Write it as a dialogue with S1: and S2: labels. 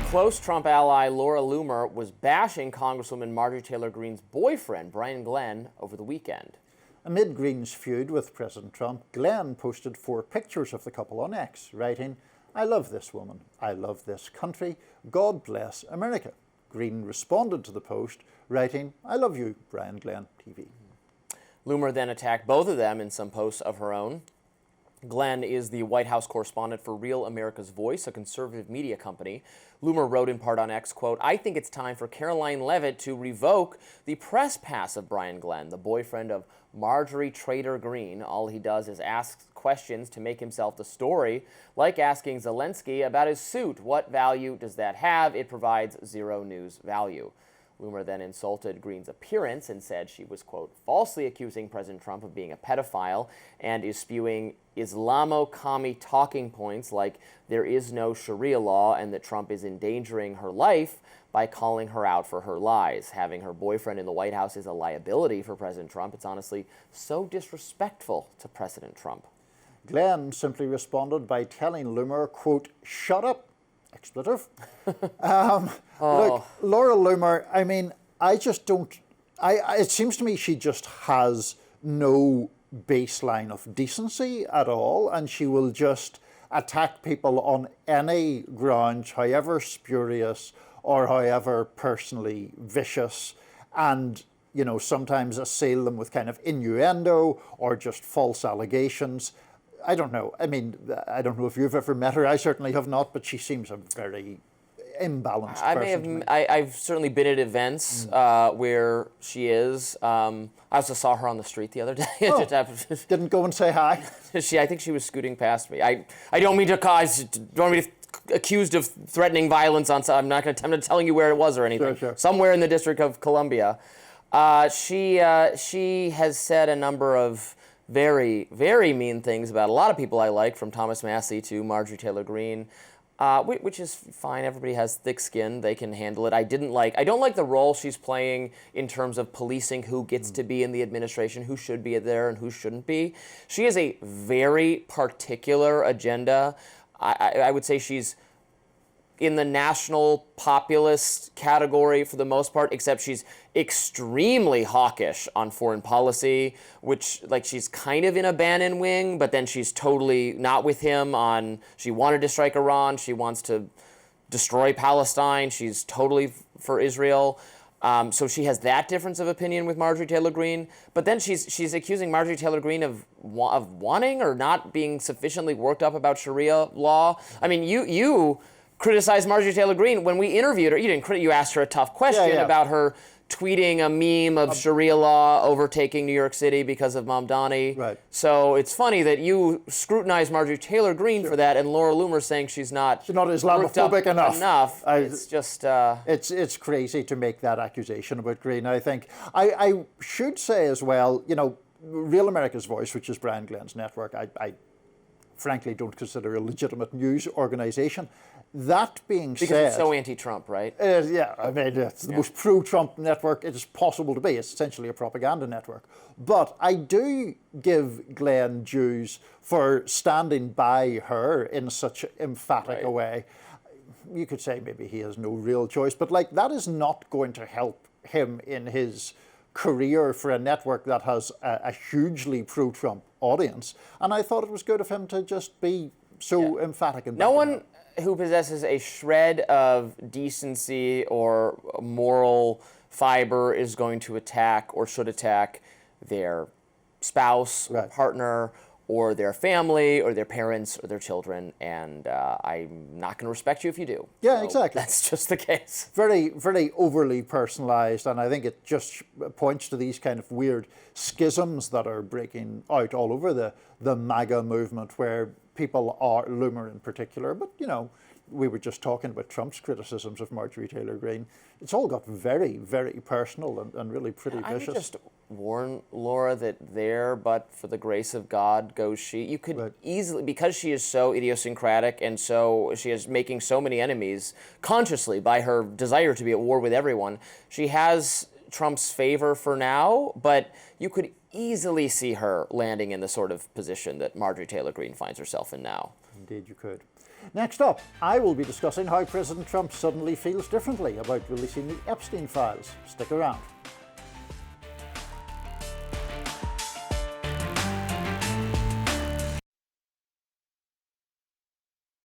S1: Close Trump ally Laura Loomer was bashing Congresswoman Marjorie Taylor Greene's boyfriend, Brian Glenn, over the weekend.
S2: Amid Greene's feud with President Trump, Glenn posted 4 pictures of the couple on X, writing, "I love this woman. I love this country. God bless America." Greene responded to the post, writing, "I love you, Brian Glenn TV."
S1: Loomer then attacked both of them in some posts of her own. Glenn is the White House correspondent for Real America's Voice, a conservative media company. Loomer wrote in part on X, quote, "I think it's time for Caroline Leavitt to revoke the press pass of Brian Glenn, the boyfriend of Marjorie Taylor Greene. All he does is ask questions to make himself the story, like asking Zelensky about his suit. What value does that have? It provides zero news value." Loomer then insulted Greene's appearance and said she was, quote, falsely accusing President Trump of being a pedophile and is spewing Islamo-commie talking points like there is no Sharia law and that Trump is endangering her life by calling her out for her lies. Having her boyfriend in the White House is a liability for President Trump. It's honestly so disrespectful to President Trump.
S2: Glenn simply responded by telling Loomer, quote, "Shut up." Expletive. Look, Laura Loomer, I mean, I just don't, it seems to me she just has no baseline of decency at all, and she will just attack people on any grounds, however spurious or however personally vicious, and, you know, sometimes assail them with kind of innuendo or just false allegations. I don't know. I mean, I don't know if you've ever met her. I certainly have not, but she seems a very imbalanced person.
S1: I've certainly been at events where she is. I also saw her on the street the other day.
S2: Oh, didn't go and say hi?
S1: I think she was scooting past me. I don't mean to cause, don't want me to accused of threatening violence on. I'm not telling you where it was or anything.
S2: Sure.
S1: Somewhere in the District of Columbia. She has said a number of very, very mean things about a lot of people I like, from Thomas Massie to Marjorie Taylor Greene, which is fine. Everybody has thick skin. They can handle it. I don't like the role she's playing in terms of policing who gets to be in the administration, who should be there and who shouldn't be. She has a very particular agenda. I would say she's in the national populist category for the most part, except she's extremely hawkish on foreign policy, which, like, she's kind of in a Bannon wing, but then she's totally not with him on, she wanted to strike Iran, she wants to destroy Palestine, she's totally for Israel. So she has that difference of opinion with Marjorie Taylor Greene, but then she's accusing Marjorie Taylor Greene of wanting or not being sufficiently worked up about Sharia law. I mean, you criticized Marjorie Taylor Greene when we interviewed her. You asked her a tough question about her tweeting a meme of Sharia law overtaking New York City because of Mamdani.
S2: Right.
S1: So it's funny that you scrutinized Marjorie Taylor Greene for that, and Laura Loomer saying she's not
S2: Islamophobic enough.
S1: It's just
S2: it's crazy to make that accusation about Greene. I think I should say as well, you know, Real America's Voice, which is Brian Glenn's network, I frankly don't consider a legitimate news organization. That being said,
S1: because it's so anti-Trump, right?
S2: Yeah, I mean, it's the most pro-Trump network it is possible to be. It's essentially a propaganda network. But I do give Glenn dues for standing by her in such emphatic a way. You could say maybe he has no real choice, but like, that is not going to help him in his career for a network that has a hugely pro-Trump audience. And I thought it was good of him to just be so emphatic. And
S1: no one who possesses a shred of decency or moral fiber is going to attack or should attack their spouse or partner or their family or their parents or their children, and I'm not going to respect you if you do.
S2: Yeah,
S1: so
S2: exactly.
S1: That's just the case.
S2: Very, very overly personalized, and I think it just points to these kind of weird schisms that are breaking out all over the MAGA movement, where people are, Loomer in particular, but, you know, we were just talking about Trump's criticisms of Marjorie Taylor Greene. It's all got very, very personal and really pretty vicious.
S1: I would just warn Laura that there, but for the grace of God goes she. You could easily, because she is so idiosyncratic and so she is making so many enemies consciously by her desire to be at war with everyone, she has Trump's favor for now, but you could easily see her landing in the sort of position that Marjorie Taylor Greene finds herself in now.
S2: Indeed you could. Next up, I will be discussing how President Trump suddenly feels differently about releasing the Epstein files. Stick around.